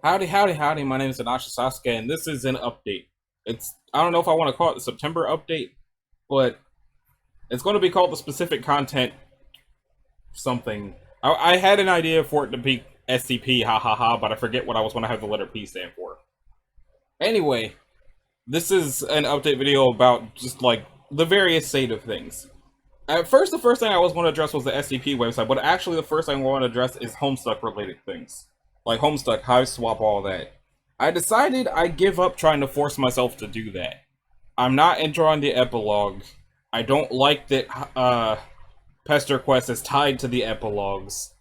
Howdy, howdy, howdy. My name is Anasha Sasuke, and this is an update. I don't know if I want to call it the September update, but it's going to be called the specific content something. I had an idea for it to be SCP, ha ha ha, but I forget what I was going to have the letter P stand for. Anyway, this is an update video about just like the various state of things. At first, the first thing I was going to address was the SCP website, but actually, the first thing I want to address is Homestuck related things. Like Homestuck, Hive Swap, all that. I decided I'd give up trying to force myself to do that. I'm not enjoying the epilogue. I don't like that Pester Quest is tied to the epilogues.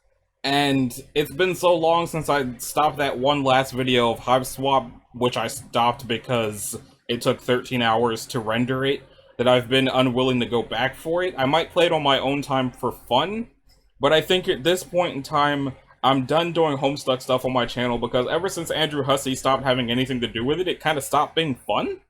And it's been so long since I stopped that one last video of Hive Swap, which I stopped because it took 13 hours to render it, that I've been unwilling to go back for it. I might play it on my own time for fun, but I think at this point in time, I'm done doing Homestuck stuff on my channel because ever since Andrew Hussey stopped having anything to do with it, it kind of stopped being fun.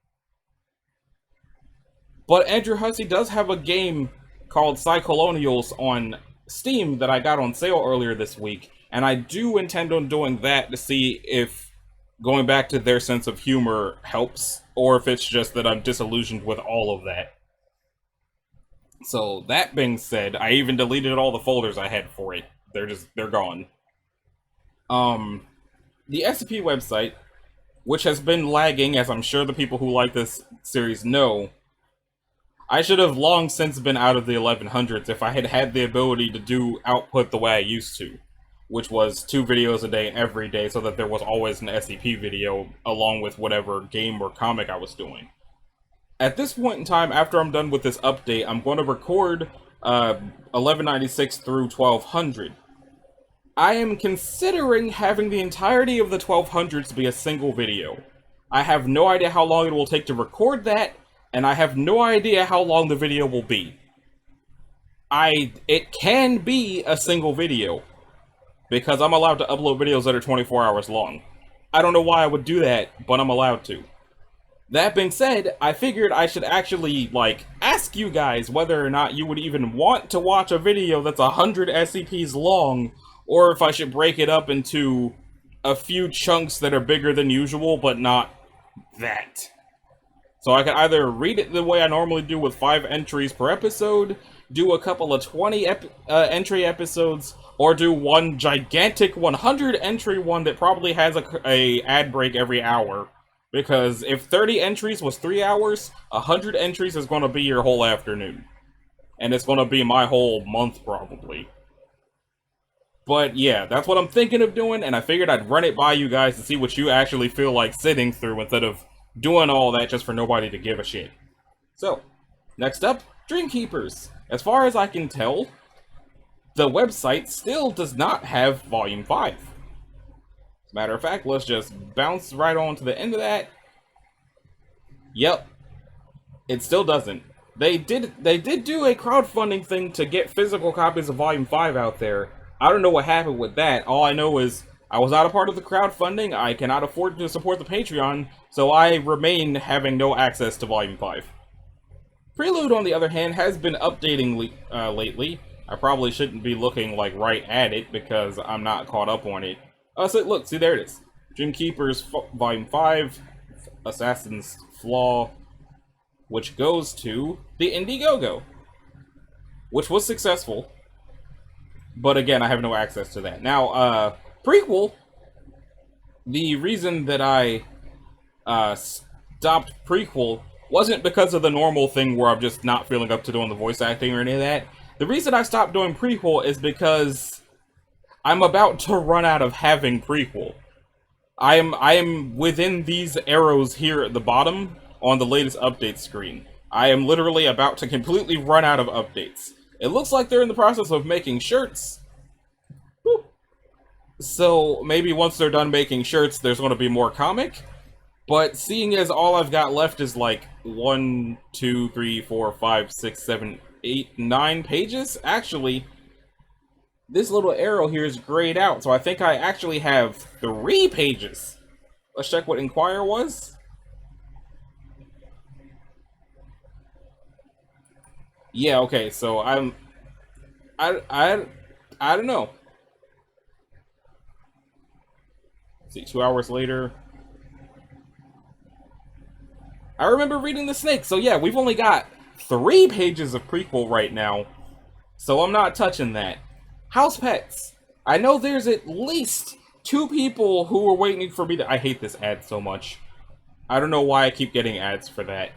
But Andrew Hussey does have a game called Cycolonials on Steam that I got on sale earlier this week, and I do intend on doing that to see if going back to their sense of humor helps, or if it's just that I'm disillusioned with all of that. So that being said, I even deleted all the folders I had for it. They're gone. Um, the SCP website, which has been lagging, as I'm sure the people who like this series know, I should have long since been out of the 1100s if I had had the ability to do output the way I used to, which was 2 videos a day every day so that there was always an SCP video along with whatever game or comic I was doing. At this point in time, after I'm done with this update, I'm going to record 1196 through 1200. I am considering having the entirety of the 1200s be a single video. I have no idea how long it will take to record that, and I have no idea how long the video will be. It can be a single video, because I'm allowed to upload videos that are 24 hours long. I don't know why I would do that, but I'm allowed to. That being said, I figured I should actually, ask you guys whether or not you would even want to watch a video that's 100 SCPs long, or if I should break it up into a few chunks that are bigger than usual, but not that. So I could either read it the way I normally do with 5 entries per episode, do a couple of 20 entry episodes, or do one gigantic 100 entry one that probably has a ad break every hour. Because if 30 entries was 3 hours, 100 entries is going to be your whole afternoon. And it's going to be my whole month, probably. But yeah, that's what I'm thinking of doing, and I figured I'd run it by you guys to see what you actually feel like sitting through instead of doing all that just for nobody to give a shit. So, next up, Dreamkeepers. As far as I can tell, the website still does not have Volume 5. As a matter of fact, let's just bounce right on to the end of that. Yep, it still doesn't. They did do a crowdfunding thing to get physical copies of Volume 5 out there. I don't know what happened with that. All I know is I was not a part of the crowdfunding, I cannot afford to support the Patreon, so I remain having no access to Volume 5. Prelude, on the other hand, has been updating lately. I probably shouldn't be looking right at it because I'm not caught up on it. So look, see, there it is. Dreamkeepers Volume 5, Assassin's Flaw, which goes to the Indiegogo, which was successful. But again, I have no access to that. Now, prequel, the reason that I stopped prequel wasn't because of the normal thing where I'm just not feeling up to doing the voice acting or any of that. The reason I stopped doing prequel is because I'm about to run out of having prequel. I am within these arrows here at the bottom on the latest update screen. I am literally about to completely run out of updates. It looks like they're in the process of making shirts. Woo. So maybe once they're done making shirts, there's going to be more comic. But seeing as all I've got left is 1, 2, 3, 4, 5, 6, 7, 8, 9 pages, actually, this little arrow here is grayed out, so I think I actually have 3 pages. Let's check what Inquire was. Yeah, okay, so I don't know. Let's see, 2 hours later. I remember reading the snake, so yeah, we've only got 3 pages of prequel right now, so I'm not touching that. House pets. I know there's at least 2 people who are waiting for me to— I hate this ad so much. I don't know why I keep getting ads for that.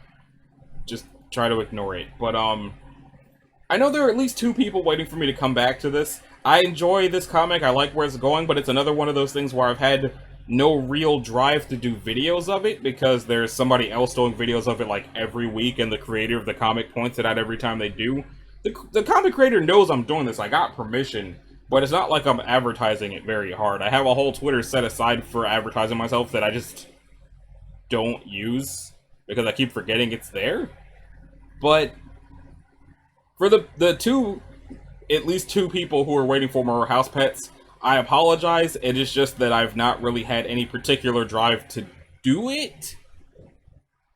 Just try to ignore it. But, I know there are at least 2 people waiting for me to come back to this. I enjoy this comic, I like where it's going, but it's another one of those things where I've had no real drive to do videos of it, because there's somebody else doing videos of it like every week, and the creator of the comic points it out every time they do. The comic creator knows I'm doing this, I got permission, but it's not like I'm advertising it very hard. I have a whole Twitter set aside for advertising myself that I just don't use, because I keep forgetting it's there. But for the two, at least 2 people who are waiting for more house pets, I apologize. It is just that I've not really had any particular drive to do it.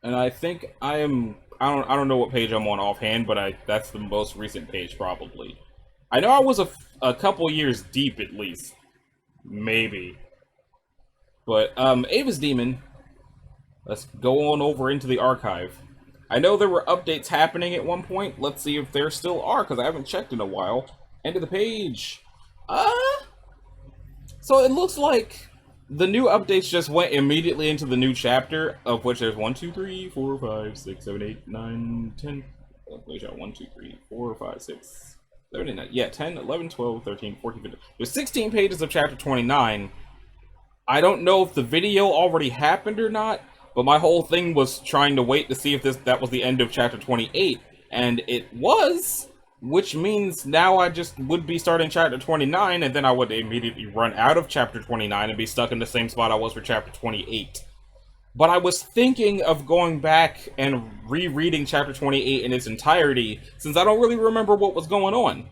And I think I don't know what page I'm on offhand, but that's the most recent page probably. I know I was a couple years deep at least. Maybe. But Ava's Demon. Let's go on over into the archive. I know there were updates happening at one point. Let's see if there still are, because I haven't checked in a while. End of the page. So it looks like the new updates just went immediately into the new chapter, of which there's 1, 2, 3, 4, 5, 6, 7, 8, 9, 10. Wait, 1, 2, 3, 4, 5, 6, 7, 8, 9. Yeah, 10, 11, 12, 13, 14, 15. There's 16 pages of chapter 29. I don't know if the video already happened or not, but my whole thing was trying to wait to see if that was the end of chapter 28, and it was, which means now I just would be starting chapter 29, and then I would immediately run out of chapter 29 and be stuck in the same spot I was for chapter 28. But I was thinking of going back and rereading chapter 28 in its entirety, since I don't really remember what was going on.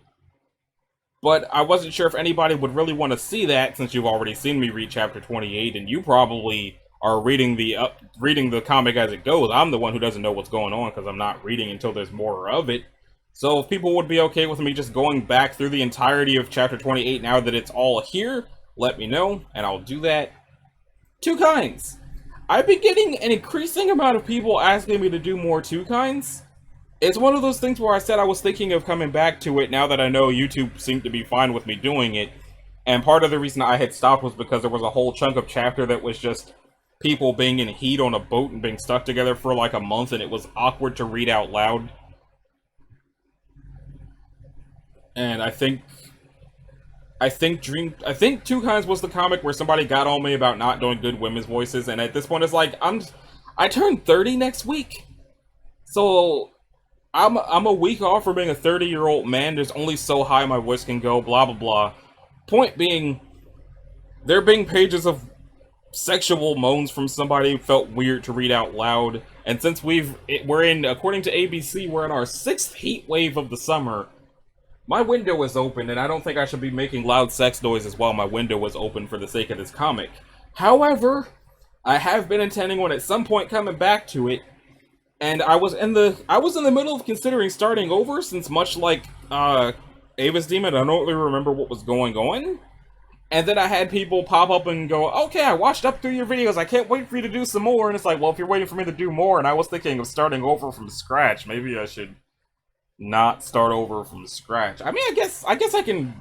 But I wasn't sure if anybody would really want to see that, since you've already seen me read chapter 28, and you probably are reading the comic as it goes. I'm the one who doesn't know what's going on, because I'm not reading until there's more of it. So if people would be okay with me just going back through the entirety of chapter 28 now that it's all here, let me know, and I'll do that. 2 kinds. I've been getting an increasing amount of people asking me to do more 2 kinds. It's one of those things where I said I was thinking of coming back to it now that I know YouTube seemed to be fine with me doing it. And part of the reason I had stopped was because there was a whole chunk of chapter that was just people being in heat on a boat and being stuck together for like a month, and it was awkward to read out loud. And I think 2 Kinds was the comic where somebody got on me about not doing good women's voices, and at this point it's like, I turn 30 next week. So I'm a week off from being a 30-year-old man. There's only so high my voice can go, blah blah blah. Point being, there being pages of sexual moans from somebody felt weird to read out loud, and since we're in, according to ABC, we're in our 6th heat wave of the summer. My window is open, and I don't think I should be making loud sex noises while my window is open for the sake of this comic. However, I have been intending on at some point coming back to it, and I was in the middle of considering starting over, since much like Ava's Demon, I don't really remember what was going on. And then I had people pop up and go, okay, I watched up through your videos, I can't wait for you to do some more. And it's like, well, if you're waiting for me to do more, and I was thinking of starting over from scratch, maybe I should not start over from scratch. I mean, I guess I can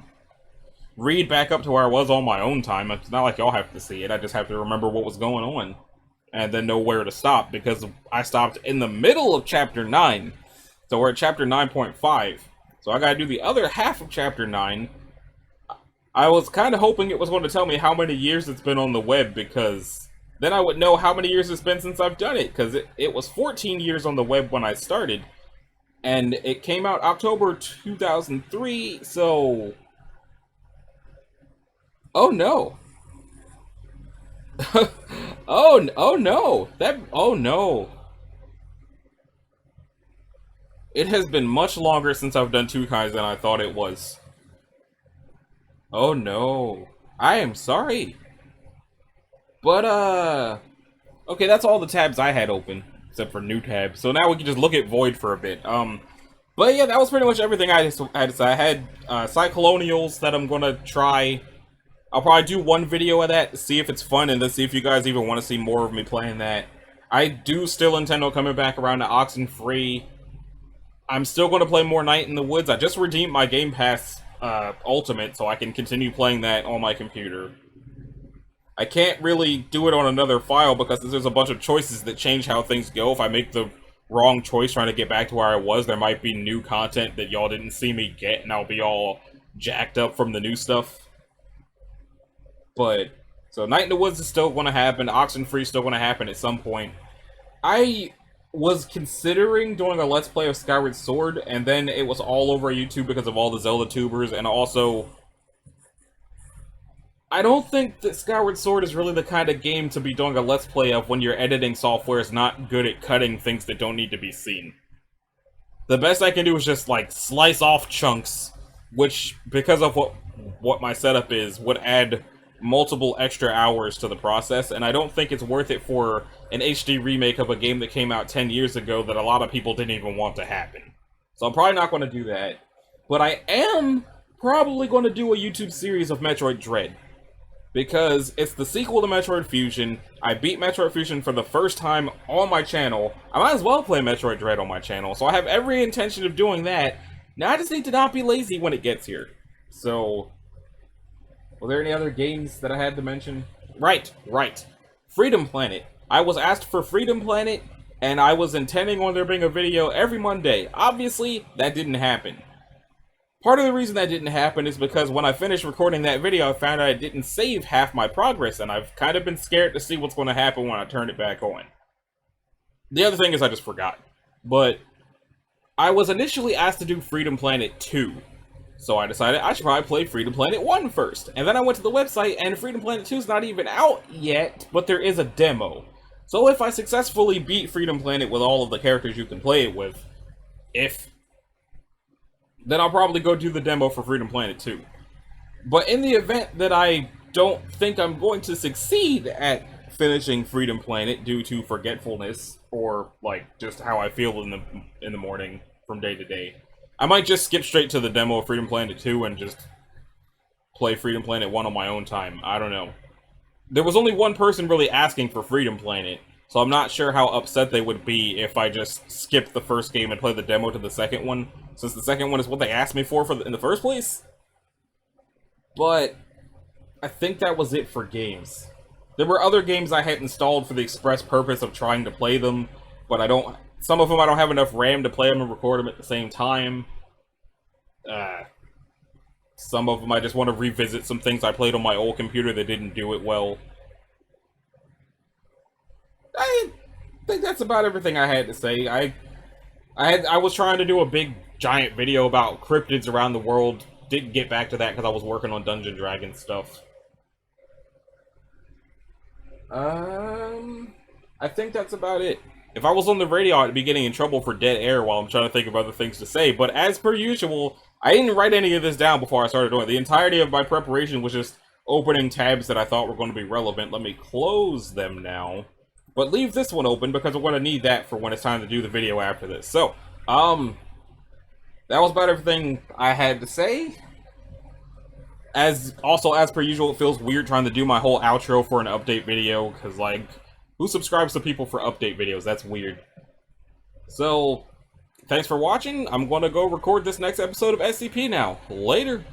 read back up to where I was on my own time. It's not like y'all have to see it. I just have to remember what was going on and then know where to stop, because I stopped in the middle of chapter 9. So we're at chapter 9.5. So I gotta do the other half of chapter 9. I was kind of hoping it was going to tell me how many years it's been on the web, because then I would know how many years it's been since I've done it, because it was 14 years on the web when I started. And it came out October 2003, so... Oh no. oh no. Oh no. It has been much longer since I've done 2 Kinds than I thought it was. Oh no. I am sorry. But, okay, that's all the tabs I had open, except for new tabs. So now we can just look at Void for a bit. But yeah, that was pretty much everything I had to say. I had Cyclonials that I'm gonna try I'll probably do one video of that, see if it's fun, and then see if you guys even want to see more of me playing that. I do still intend on coming back around to Oxenfree. I'm still going to play more Night in the Woods. I just redeemed my Game Pass Ultimate, so I can continue playing that on my computer. I can't really do it on another file because there's a bunch of choices that change how things go. If I make the wrong choice trying to get back to where I was, there might be new content that y'all didn't see me get, and I'll be all jacked up from the new stuff. But, so Night in the Woods is still going to happen, Oxenfree is still going to happen at some point. I was considering doing a Let's Play of Skyward Sword, and then it was all over YouTube because of all the Zelda tubers, and also I don't think that Skyward Sword is really the kind of game to be doing a Let's Play of when your editing software is not good at cutting things that don't need to be seen. The best I can do is just, like, slice off chunks, which, because of what my setup is, would add multiple extra hours to the process, and I don't think it's worth it for an HD remake of a game that came out 10 years ago that a lot of people didn't even want to happen. So I'm probably not going to do that. But I am probably going to do a YouTube series of Metroid Dread. Because it's the sequel to Metroid Fusion. I beat Metroid Fusion for the first time on my channel. I might as well play Metroid Dread on my channel, so I have every intention of doing that. Now I just need to not be lazy when it gets here. So, were there any other games that I had to mention? Right. Freedom Planet. I was asked for Freedom Planet, and I was intending on there being a video every Monday. Obviously, that didn't happen. Part of the reason that didn't happen is because when I finished recording that video, I found out I didn't save half my progress, and I've kind of been scared to see what's going to happen when I turn it back on. The other thing is I just forgot. But I was initially asked to do Freedom Planet 2. So I decided I should probably play Freedom Planet 1 first. And then I went to the website, and Freedom Planet 2 is not even out yet, but there is a demo. So if I successfully beat Freedom Planet with all of the characters you can play it with, then I'll probably go do the demo for Freedom Planet 2. But in the event that I don't think I'm going to succeed at finishing Freedom Planet due to forgetfulness, or, like, just how I feel in the morning from day to day, I might just skip straight to the demo of Freedom Planet 2 and just play Freedom Planet 1 on my own time. I don't know. There was only one person really asking for Freedom Planet, so I'm not sure how upset they would be if I just skipped the first game and played the demo to the second one, since the second one is what they asked me for in the first place. But I think that was it for games. There were other games I had installed for the express purpose of trying to play them, but some of them I don't have enough RAM to play them and record them at the same time. Some of them I just want to revisit some things I played on my old computer that didn't do it well. I think that's about everything I had to say. I was trying to do a big, giant video about cryptids around the world. Didn't get back to that because I was working on Dungeon Dragon stuff. I think that's about it. If I was on the radio, I'd be getting in trouble for dead air while I'm trying to think of other things to say. But as per usual, I didn't write any of this down before I started doing it. The entirety of my preparation was just opening tabs that I thought were going to be relevant. Let me close them now. But leave this one open because I'm going to need that for when it's time to do the video after this. So, that was about everything I had to say. As per usual, it feels weird trying to do my whole outro for an update video, because, like, who subscribes to people for update videos? That's weird. So, thanks for watching. I'm going to go record this next episode of SCP now. Later.